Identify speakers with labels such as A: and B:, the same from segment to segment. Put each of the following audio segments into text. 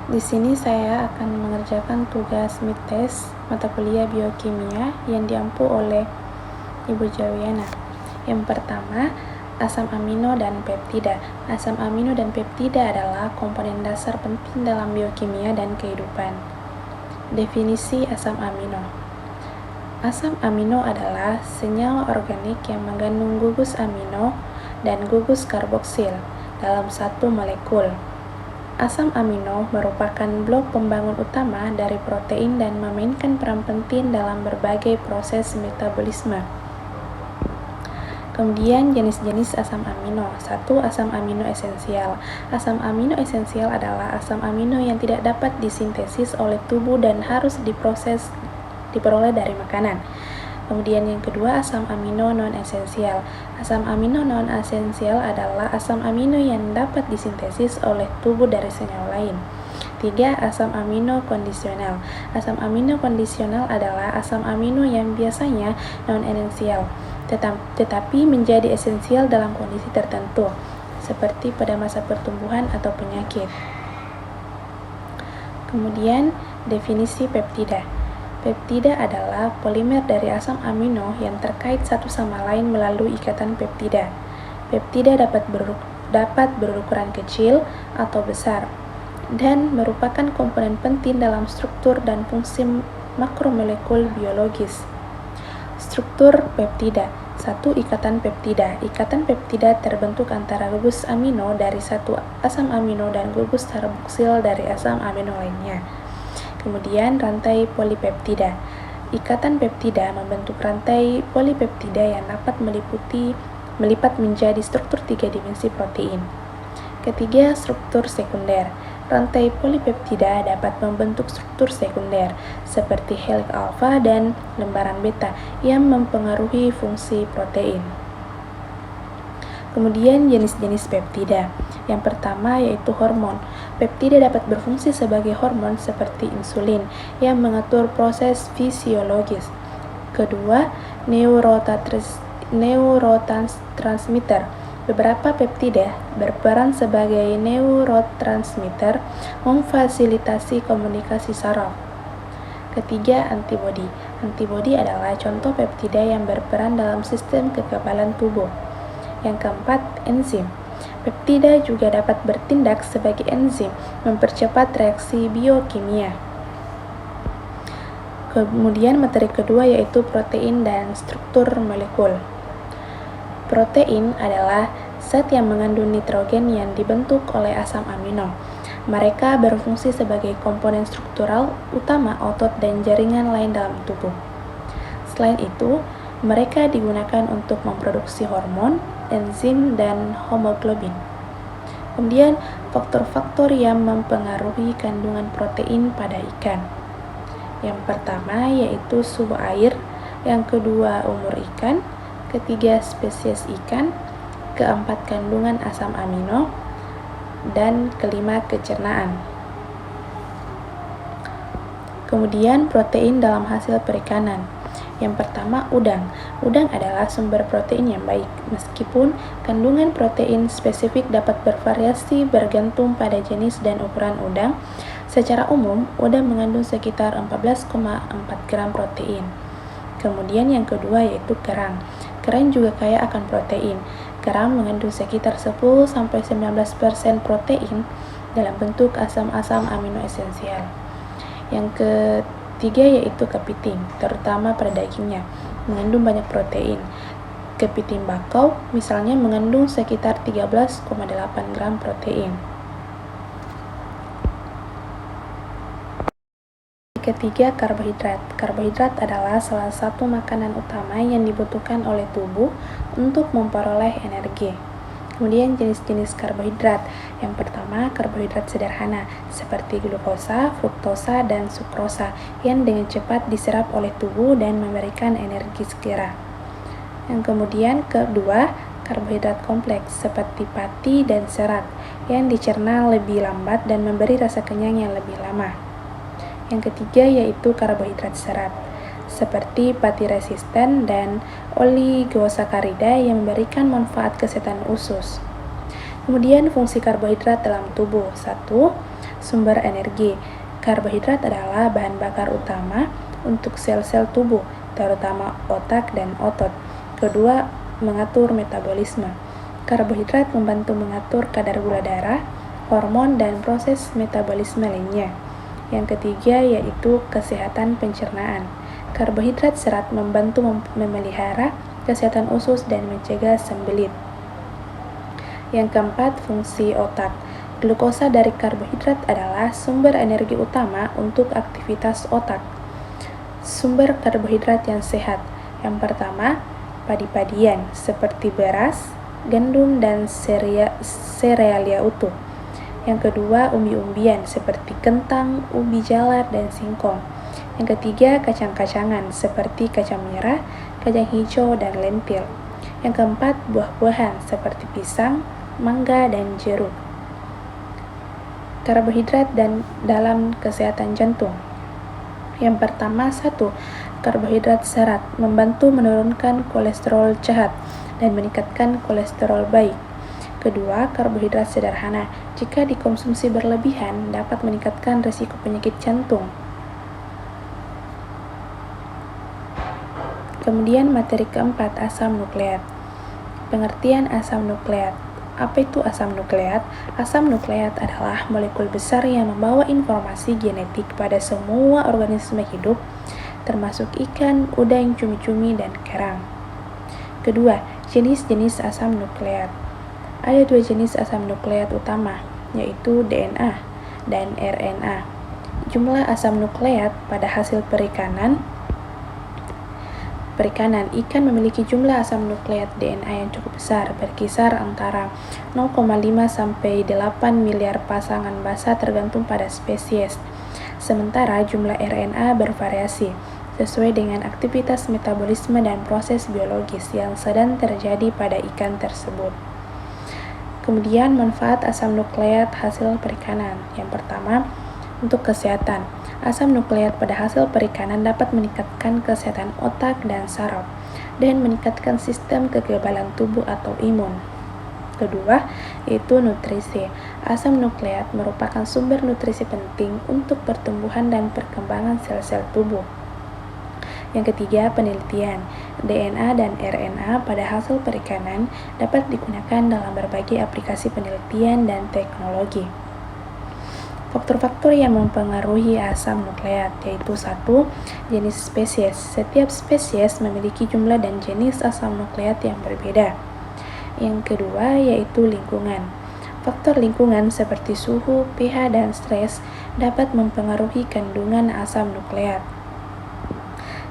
A: Di sini saya akan mengerjakan tugas mid-test mata kuliah biokimia yang diampu oleh Ibu Jawiana. Yang pertama, asam amino dan peptida. Asam amino dan peptida adalah komponen dasar penting dalam biokimia dan kehidupan. Definisi asam amino. Asam amino adalah senyawa organik yang mengandung gugus amino dan gugus karboksil dalam satu molekul. Asam amino merupakan blok pembangun utama dari protein dan memainkan peran penting dalam berbagai proses metabolisme. Kemudian jenis-jenis asam amino. 1. Asam amino esensial. Asam amino esensial adalah asam amino yang tidak dapat disintesis oleh tubuh dan harus diperoleh dari makanan. Kemudian yang kedua, asam amino non-esensial. Asam amino non-esensial adalah asam amino yang dapat disintesis oleh tubuh dari senyawa lain. 3. Asam amino kondisional. Asam amino kondisional adalah asam amino yang biasanya non-esensial, tetapi menjadi esensial dalam kondisi tertentu, seperti pada masa pertumbuhan atau penyakit. Kemudian, definisi peptida. Peptida adalah polimer dari asam amino yang terkait satu sama lain melalui ikatan peptida. Peptida dapat berukuran kecil atau besar dan merupakan komponen penting dalam struktur dan fungsi makromolekul biologis. Struktur peptida. 1. Ikatan peptida. Ikatan peptida terbentuk antara gugus amino dari satu asam amino dan gugus karboksil dari asam amino lainnya. Kemudian rantai polipeptida. Ikatan peptida membentuk rantai polipeptida yang dapat melipat menjadi struktur 3 dimensi protein. Ketiga, struktur sekunder. Rantai polipeptida dapat membentuk struktur sekunder seperti heliks alfa dan lembaran beta yang mempengaruhi fungsi protein. Kemudian jenis-jenis peptida. Yang pertama yaitu hormon. Peptida dapat berfungsi sebagai hormon seperti insulin yang mengatur proses fisiologis. Kedua, neurotransmitter. Beberapa peptida berperan sebagai neurotransmitter memfasilitasi komunikasi saraf. Ketiga, antibodi. Antibodi adalah contoh peptida yang berperan dalam sistem kekebalan tubuh. Yang keempat, enzim. Peptida juga dapat bertindak sebagai enzim, mempercepat reaksi biokimia. Kemudian materi kedua yaitu protein dan struktur molekul. Protein adalah zat yang mengandung nitrogen yang dibentuk oleh asam amino. Mereka berfungsi sebagai komponen struktural utama otot dan jaringan lain dalam tubuh. Selain itu, mereka digunakan untuk memproduksi hormon, enzim, dan hemoglobin. Kemudian, faktor-faktor yang mempengaruhi kandungan protein pada ikan. Yang pertama yaitu suhu air, yang kedua umur ikan, ketiga spesies ikan, keempat kandungan asam amino, dan kelima kecernaan. Kemudian protein dalam hasil perikanan. Yang pertama, udang. Udang adalah sumber protein yang baik, meskipun kandungan protein spesifik dapat bervariasi bergantung pada jenis dan ukuran udang. Secara umum, udang mengandung sekitar 14,4 gram protein. Kemudian yang kedua yaitu kerang. Kerang juga kaya akan protein. Kerang mengandung sekitar 10-19% protein dalam bentuk asam-asam amino esensial. Yang ketiga yaitu kepiting, terutama pada dagingnya, mengandung banyak protein. Kepiting bakau misalnya mengandung sekitar 13,8 gram protein. Ketiga, karbohidrat. Karbohidrat adalah salah satu makanan utama yang dibutuhkan oleh tubuh untuk memperoleh energi. Kemudian jenis-jenis karbohidrat. Yang pertama, karbohidrat sederhana seperti glukosa, fruktosa, dan sukrosa yang dengan cepat diserap oleh tubuh dan memberikan energi segera. Yang kemudian kedua, karbohidrat kompleks seperti pati dan serat yang dicerna lebih lambat dan memberi rasa kenyang yang lebih lama. Yang ketiga yaitu karbohidrat serat seperti pati resisten dan oligosakarida yang memberikan manfaat kesehatan usus. Kemudian fungsi karbohidrat dalam tubuh. 1. Sumber energi. Karbohidrat adalah bahan bakar utama untuk sel-sel tubuh, terutama otak dan otot. Kedua, mengatur metabolisme. Karbohidrat membantu mengatur kadar gula darah, hormon, dan proses metabolisme lainnya. Yang ketiga yaitu kesehatan pencernaan. Karbohidrat serat membantu memelihara kesehatan usus dan mencegah sembelit. Yang keempat, fungsi otak. Glukosa dari karbohidrat adalah sumber energi utama untuk aktivitas otak. Sumber karbohidrat yang sehat. Yang pertama, padi-padian seperti beras, gandum, dan serealia utuh. Yang kedua, umbi-umbian seperti kentang, ubi jalar, dan singkong. Yang ketiga, kacang-kacangan seperti kacang merah, kacang hijau, dan lentil. Yang keempat, buah-buahan seperti pisang, mangga, dan jeruk. Karbohidrat dan dalam kesehatan jantung. Yang pertama, 1. Karbohidrat serat membantu menurunkan kolesterol jahat dan meningkatkan kolesterol baik. Kedua, karbohidrat sederhana. Jika dikonsumsi berlebihan, dapat meningkatkan risiko penyakit jantung. Kemudian materi keempat, asam nukleat. Pengertian asam nukleat. Apa itu asam nukleat? Asam nukleat adalah molekul besar yang membawa informasi genetik pada semua organisme hidup, termasuk ikan, udang, cumi-cumi, dan kerang. Kedua, jenis-jenis asam nukleat. Ada 2 jenis asam nukleat utama, yaitu DNA dan RNA. Jumlah asam nukleat pada hasil perikanan, ikan memiliki jumlah asam nukleat DNA yang cukup besar, berkisar antara 0,5 sampai 8 miliar pasangan basa tergantung pada spesies. Sementara jumlah RNA bervariasi, sesuai dengan aktivitas metabolisme dan proses biologis yang sedang terjadi pada ikan tersebut. Kemudian manfaat asam nukleat hasil perikanan. Yang pertama, untuk kesehatan. Asam nukleat pada hasil perikanan dapat meningkatkan kesehatan otak dan saraf, dan meningkatkan sistem kekebalan tubuh atau imun. Kedua, yaitu nutrisi. Asam nukleat merupakan sumber nutrisi penting untuk pertumbuhan dan perkembangan sel-sel tubuh. Yang ketiga, penelitian. DNA dan RNA pada hasil perikanan dapat digunakan dalam berbagai aplikasi penelitian dan teknologi. Faktor-faktor yang mempengaruhi asam nukleat yaitu 1. Jenis spesies. Setiap spesies memiliki jumlah dan jenis asam nukleat yang berbeda. Yang kedua yaitu lingkungan. Faktor lingkungan seperti suhu, pH, dan stres dapat mempengaruhi kandungan asam nukleat.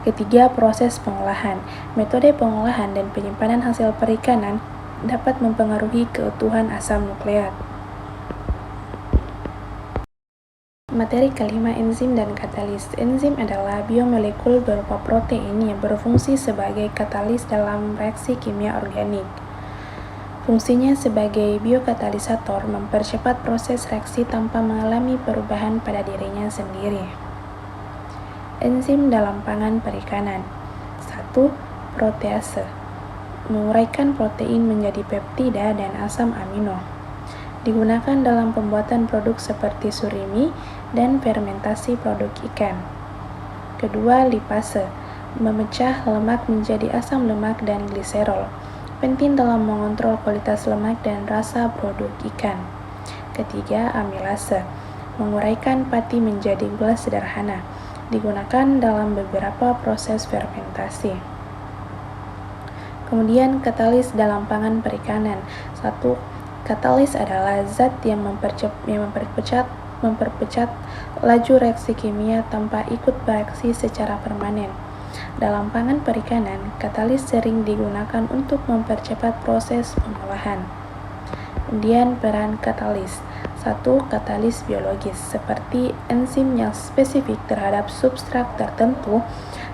A: Ketiga, proses pengolahan. Metode pengolahan dan penyimpanan hasil perikanan dapat mempengaruhi keutuhan asam nukleat. Materi kelima, enzim dan katalis. Enzim adalah biomolekul berupa protein yang berfungsi sebagai katalis dalam reaksi kimia organik. Fungsinya sebagai biokatalisator mempercepat proses reaksi tanpa mengalami perubahan pada dirinya sendiri. Enzim dalam pangan perikanan. 1. Protease. Menguraikan protein menjadi peptida dan asam amino. Digunakan dalam pembuatan produk seperti surimi dan fermentasi produk ikan. Kedua, lipase. Memecah lemak menjadi asam lemak dan gliserol. Penting dalam mengontrol kualitas lemak dan rasa produk ikan. Ketiga, amilase. Menguraikan pati menjadi gula sederhana. Digunakan dalam beberapa proses fermentasi. Kemudian, katalis dalam pangan perikanan. 1. Katalis adalah zat yang mempercepat laju reaksi kimia tanpa ikut bereaksi secara permanen. Dalam pangan perikanan, katalis sering digunakan untuk mempercepat proses pengolahan. Kemudian peran katalis. 1. Katalis biologis, seperti enzim yang spesifik terhadap substrat tertentu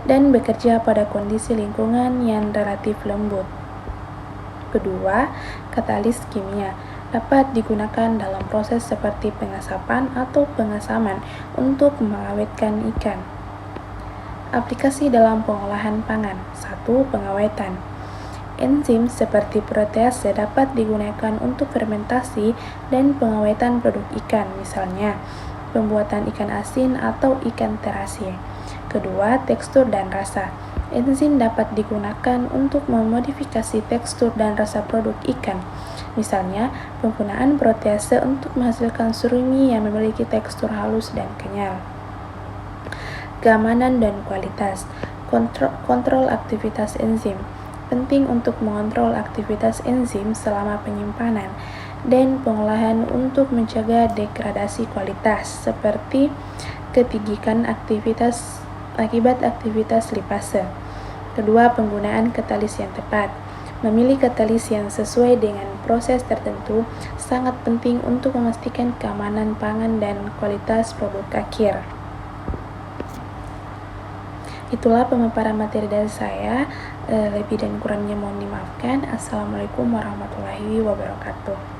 A: dan bekerja pada kondisi lingkungan yang relatif lembut. Kedua, katalis kimia dapat digunakan dalam proses seperti pengasapan atau pengasaman untuk mengawetkan ikan. Aplikasi dalam pengolahan pangan. 1. Pengawetan. Enzim seperti protease dapat digunakan untuk fermentasi dan pengawetan produk ikan, misalnya pembuatan ikan asin atau ikan terasi. Kedua, tekstur dan rasa. Enzim dapat digunakan untuk memodifikasi tekstur dan rasa produk ikan. Misalnya, penggunaan protease untuk menghasilkan surimi yang memiliki tekstur halus dan kenyal. Keamanan dan kualitas. Kontrol aktivitas enzim. Penting untuk mengontrol aktivitas enzim selama penyimpanan dan pengolahan untuk mencegah degradasi kualitas, seperti ketinggian aktivitas akibat aktivitas lipase. Kedua, penggunaan katalis yang tepat. Memilih katalis yang sesuai dengan proses tertentu sangat penting untuk memastikan keamanan pangan dan kualitas produk akhir. Itulah pemaparan materi dari saya. Lebih dan kurangnya mohon dimaafkan. Assalamualaikum warahmatullahi wabarakatuh.